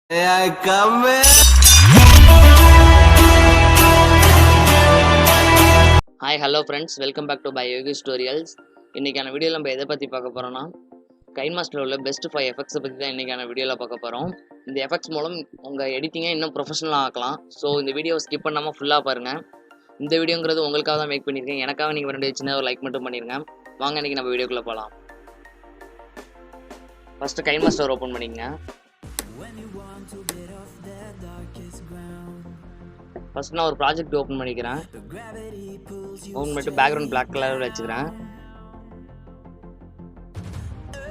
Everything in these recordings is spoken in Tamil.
Hi, hello friends, welcome back to YOGESH tutorials. இன்னைக்கான வீடியோல நம்ம எதை பத்தி பார்க்க போறோம்னா KineMaster உள்ள பெஸ்ட் 5 எஃபெக்ட்ஸ் பத்தி தான் இன்னைக்கான வீடியோல பார்க்க போறோம். இந்த எஃபெக்ட்ஸ் மூலம் உங்க எடிட்டிங்கை இன்னும் ப்ரொஃபஷனலா ஆக்கலாம். சோ இந்த வீடியோவை ஸ்கிப் பண்ணாம ஃபுல்லா பாருங்க. இந்த வீடியோங்கிறது உங்களுக்காக தான் மேக் பண்ணிருக்கேன். எனக்காக நீங்க ரெண்டு சின்ன ஒரு லைக் மட்டும் பண்ணிருங்க. வாங்க இன்னைக்கு நம்ம வீடியோக்குள்ள போலாம். ஃபர்ஸ்ட் KineMaster ஓபன் பண்ணிக்கங்க. ஃபர்ஸ்ட் நான் ஒரு ப்ராஜெக்ட் ஓபன் பண்ணிக்கிறேன். ஓபன் பண்ணிட்டு பேக்ரவுண்ட் Black கலர்ல வச்சுக்கிறேன்.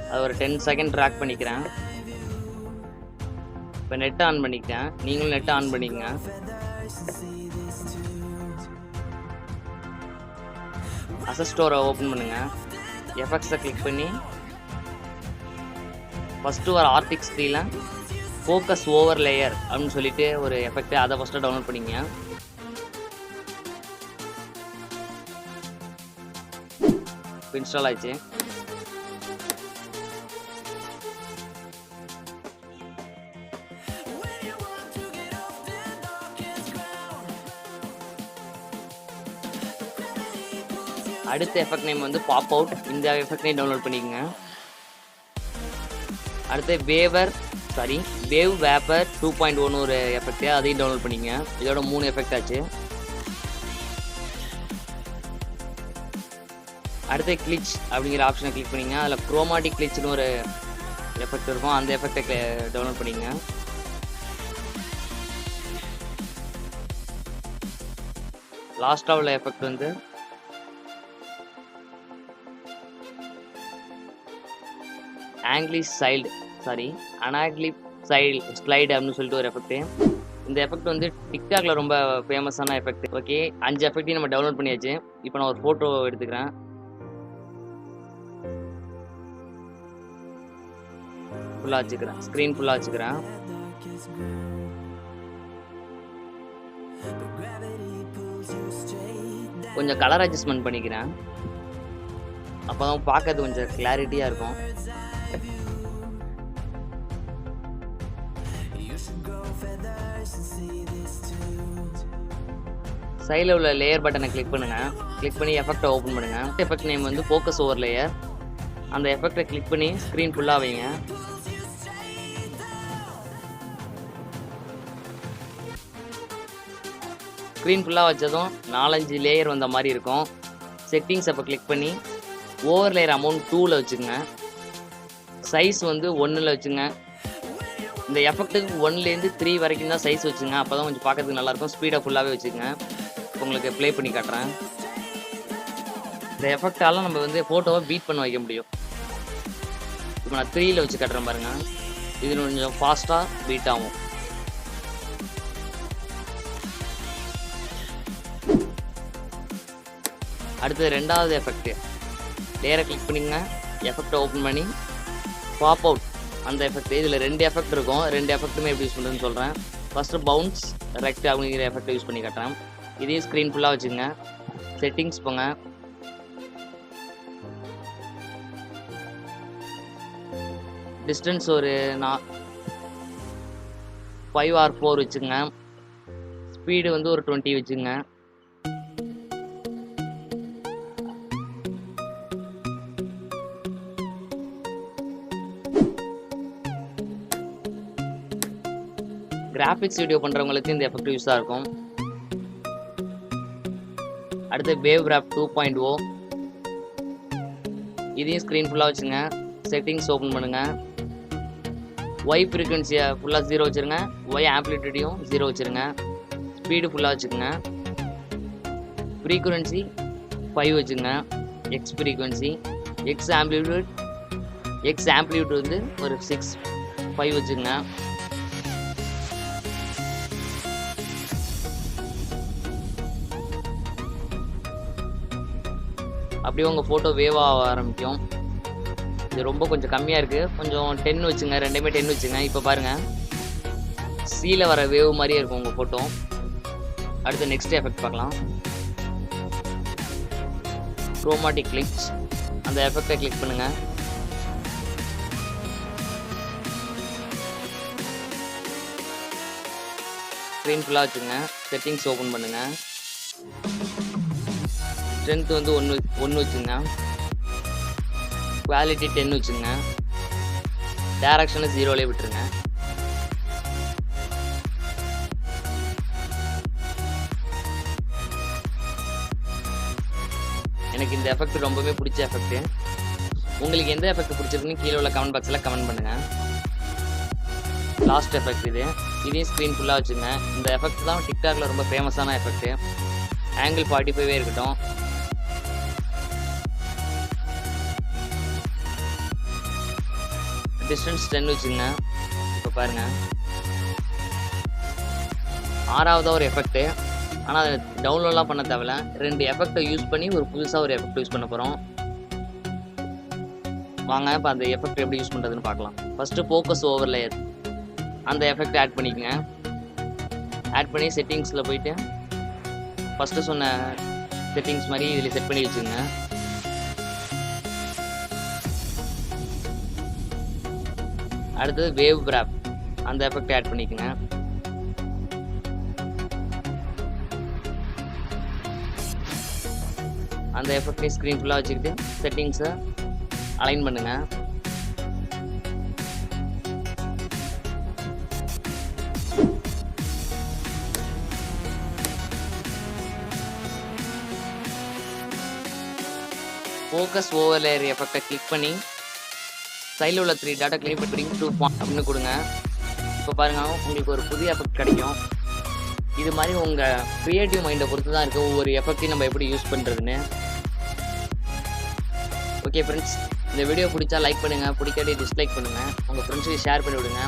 அது ஒரு 10 செகண்ட் ட்ராக் பண்ணிக்கிறேன். இப்போ நெட் ஆன் பண்ணிக்கிறேன். நீங்களும் நெட் ஆன் பண்ணிக்கங்க. அசெட் ஸ்டோரை ஓபன் பண்ணுங்க. எஃபெக்ட்ஸை கிளிக் பண்ணி ஃபர்ஸ்ட் ஒரு ஆர்டிக்ஸ் ட்ரீல ஃபோக்கஸ் ஓவர் லேயர் அப்படின்னு சொல்லிட்டு ஒரு எஃபெக்ட், அதை ஃபர்ஸ்ட் டவுன்லோட் பண்ணிங்க. இன்ஸ்டால் ஆயிடுச்சு. அடுத்த எஃபெக்ட் நேம் வந்து பாப் அவுட். இந்த எஃபெக்ட் நேம் டவுன்லோட் பண்ணிக்கங்க. அடுத்து வேவ் வேப்பர் 2.1 ஒரு எஃபெக்ட், அதையும் டவுன்லோட் பண்ணிங்க. இதோட 3 எஃபெக்ட் ஆச்சு. அடுத்து கிளிச் அப்படிங்கிற ஆப்ஷனை கிளிக் பண்ணிங்க. அதில் குரோமாட்டிக் கிளிச்னு ஒரு எஃபெக்ட் இருக்கும், அந்த எஃபெக்டை டவுன்லோட் பண்ணிங்க. லாஸ்ட்டாக உள்ள எஃபெக்ட் வந்து அனாக்லி ஸ்லைடு அப்படின்னு சொல்லிட்டு ஒரு எஃபெக்ட். இந்த எஃபெக்ட் வந்து டிக்டாக்ல ரொம்ப ஃபேமஸான எஃபெக்ட். ஓகே, 5 எஃபெக்டையும் நம்ம டவுன்லோட் பண்ணியாச்சு. இப்போ நான் ஒரு ஃபோட்டோ எடுத்துக்கிறேன். ஃபுல்லாக வச்சுக்கிறேன், ஸ்க்ரீன் ஃபுல்லாக வச்சுக்கிறேன். கொஞ்சம் கலர் அட்ஜஸ்ட்மெண்ட் பண்ணிக்கிறேன். அப்போ தான் பார்க்கறது கொஞ்சம் கிளாரிட்டியாக இருக்கும். சைடில் உள்ள லேயர் பட்டனை கிளிக் பண்ணுங்க. கிளிக் பண்ணி எஃபெக்டை ஓப்பன் பண்ணுங்க. எஃபெக்ட் நேம் வந்து ஃபோக்கஸ் ஓவர் லேயர். அந்த எஃபெக்டை கிளிக் பண்ணி ஸ்க்ரீன் ஃபுல்லாக வைங்க. ஸ்க்ரீன் ஃபுல்லாக வச்சதும் 4-5 லேயர் வந்த மாதிரி இருக்கும். செட்டிங்ஸ் அப்போ கிளிக் பண்ணி ஓவர் லேயர் அமௌண்ட் 2ல் வச்சுக்கோங்க. சைஸ் வந்து 1ல் வச்சுங்க. இந்த எஃபெக்ட்டுக்கு 1லேருந்து 3 வரைக்கும் தான் சைஸ் வச்சுங்க. அப்போ தான் கொஞ்சம் பார்க்கறதுக்கு நல்லாயிருக்கும். ஸ்பீடாக ஃபுல்லாகவே வச்சுக்கோங்க. உங்களுக்கு ப்ளே பண்ணி காட்டுறேன். இந்த எஃபெக்டால நம்ம வந்து ஃபோட்டோவை பீட் பண்ண வைக்க முடியும். இப்போ நான் 3ல் வச்சு காட்டுறேன் பாருங்க. இது கொஞ்சம் ஃபாஸ்ட்டாக பீட் ஆகும். அடுத்தது 2வது எஃபெக்ட். லேயரை கிளிக் பண்ணிங்க. எஃபெக்டை ஓப்பன் பண்ணி பாப் அவுட் அந்த எஃபெக்ட். இதில் 2 எஃபெக்ட் இருக்கும். 2 எஃபெக்ட்டுமே எப்படி யூஸ் பண்ணுறதுன்னு சொல்கிறேன். ஃபஸ்ட்டு பவுன்ஸ் ரெக்ட் அப்படிங்கிற எஃபெக்டை யூஸ் பண்ணி காட்டுறேன். இதையும் ஸ்க்ரீன் ஃபுல்லாக வச்சுங்க. செட்டிங்ஸ் போங்க. டிஸ்டன்ஸ் ஒரு 5 or 4 வச்சுங்க. ஸ்பீடு வந்து ஒரு 20 வச்சுங்க. கிராஃபிக்ஸ் வீடியோ பண்ணுறவங்களுக்கு இந்த எஃபெக்ட் யூஸாக இருக்கும். அடுத்து வேவ் ரேப் 2.0. இதையும் ஸ்க்ரீன் ஃபுல்லாக வச்சுங்க. செட்டிங்ஸ் ஓப்பன் பண்ணுங்கள். ஒய் ஃப்ரீக்வன்சியை ஃபுல்லாக 0 வச்சுருங்க. ஒய் ஆம்ப்ளிடியூடையும் 0 வச்சுருங்க. ஸ்பீடு ஃபுல்லாக வச்சுக்கோங்க. ஃப்ரீக்வன்சி 5 வச்சுங்க. எக்ஸ் ஃப்ரீக்வன்சி, எக்ஸ் ஆம்ப்ளிடியூட் வந்து ஒரு 5 வச்சுங்க. அப்படியே உங்கள் ஃபோட்டோ வேவாக ஆரம்பிக்கும். இது ரொம்ப கொஞ்சம் கம்மியாக இருக்குது. கொஞ்சம் 10 வச்சுங்க. 2மே 10 வச்சுங்க. இப்போ பாருங்கள், சீல வர வேவ் மாதிரியே இருக்கும் உங்கள் ஃபோட்டோ. அடுத்து நெக்ஸ்ட் எஃபெக்ட் பார்க்கலாம். குரோமாட்டிக் கிளிச், அந்த எஃபெக்டை கிளிக் பண்ணுங்கள். ஸ்க்ரீன் ஃபுல்லாக வச்சுங்க. செட்டிங்ஸ் ஓப்பன் பண்ணுங்க. ஸ்ட்ரென்த் வந்து 1 வச்சுங்க. குவாலிட்டி 10 வச்சுங்க. டைரக்ஷனை 0லே விட்டுருங்க. எனக்கு இந்த எஃபெக்ட் ரொம்பவே பிடிச்ச எஃபெக்ட். உங்களுக்கு எந்த எஃபெக்ட் பிடிச்சிருக்குன்னு கீழே உள்ள கமெண்ட் பாக்ஸில் கமெண்ட் பண்ணுங்க. லாஸ்ட் எஃபெக்ட் இதையும் ஸ்க்ரீன் ஃபுல்லாக வச்சுங்க. இந்த எஃபெக்ட் தான் டிக்டாக்ல ரொம்ப ஃபேமஸான எஃபெக்ட். ஆங்கிள் 45 இருக்கட்டும். டிஸ்டன்ஸ் 10 வச்சுங்க. இப்போ பாருங்க, 6வது ஒரு எஃபெக்ட். ஆனால் அதை டவுன்லோட்லாம் பண்ண தேவையில்ல. 2 எஃபெக்டை யூஸ் பண்ணி ஒரு புதுசாக ஒரு எஃபெக்ட் யூஸ் பண்ண போகிறோம். வாங்க இப்போ அந்த எஃபெக்ட் எப்படி யூஸ் பண்ணுறதுன்னு பார்க்கலாம். ஃபஸ்ட்டு ஃபோக்கஸ் ஓவர்லேயர் அந்த எஃபெக்ட் ஆட் பண்ணிக்கங்க. ஆட் பண்ணி செட்டிங்ஸில் போயிட்டு ஃபஸ்ட்டு சொன்ன செட்டிங்ஸ் மாதிரி இதில் செட் பண்ணி வச்சுங்க. அடுத்தது வேவ் கிராப் அந்த எஃபெக்ட் ஆட் பண்ணிக்கங்க. அந்த எஃபெக்டை ஸ்க்ரீன் ஃபுல்லாக வச்சுக்கிட்டு செட்டிங்ஸை அலைன் பண்ணுங்க. ஃபோக்கஸ் ஓவர்லேயர் எஃபெக்டை கிளிக் பண்ணி சைடில் உள்ள 3 டாட்டா கிளிக் பண்ணி பிரிங் டு ஃபார்ம் அப்படின்னு கொடுங்க. இப்போ பாருங்க, உங்களுக்கு ஒரு புதிய எஃபெக்ட் கிடைக்கும். இது மாதிரி உங்கள் க்ரியேட்டிவ் மைண்டை பொறுத்து தான் இருக்குது ஒவ்வொரு எஃபெக்டையும் நம்ம எப்படி யூஸ் பண்ணுறதுன்னு. ஓகே ஃப்ரெண்ட்ஸ், இந்த வீடியோ பிடிச்சா லைக் பண்ணுங்கள், பிடிக்காட்டி டிஸ்லைக் பண்ணுங்கள், உங்கள் ஃப்ரெண்ட்ஸுக்கு ஷேர் பண்ணி விடுங்க.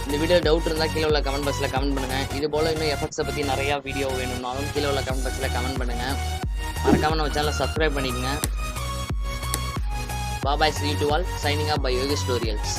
இந்த வீடியோ டவுட் இருந்தால் கீழே உள்ள கமெண்ட் பாக்ஸில் கமெண்ட் பண்ணுங்கள். இது போல் இன்னும் எஃபெக்ட்ஸை பற்றி நிறையா வீடியோ வேணும்னாலும் கீழே உள்ள கமெண்ட் பாக்ஸில் கமெண்ட் பண்ணுங்கள். மறக்காமல் நம்ம சேனலை சப்ஸ்கிரைப் பண்ணிக்கங்க. Bye bye, see you to all. Signing up by YOGESH Tutorials.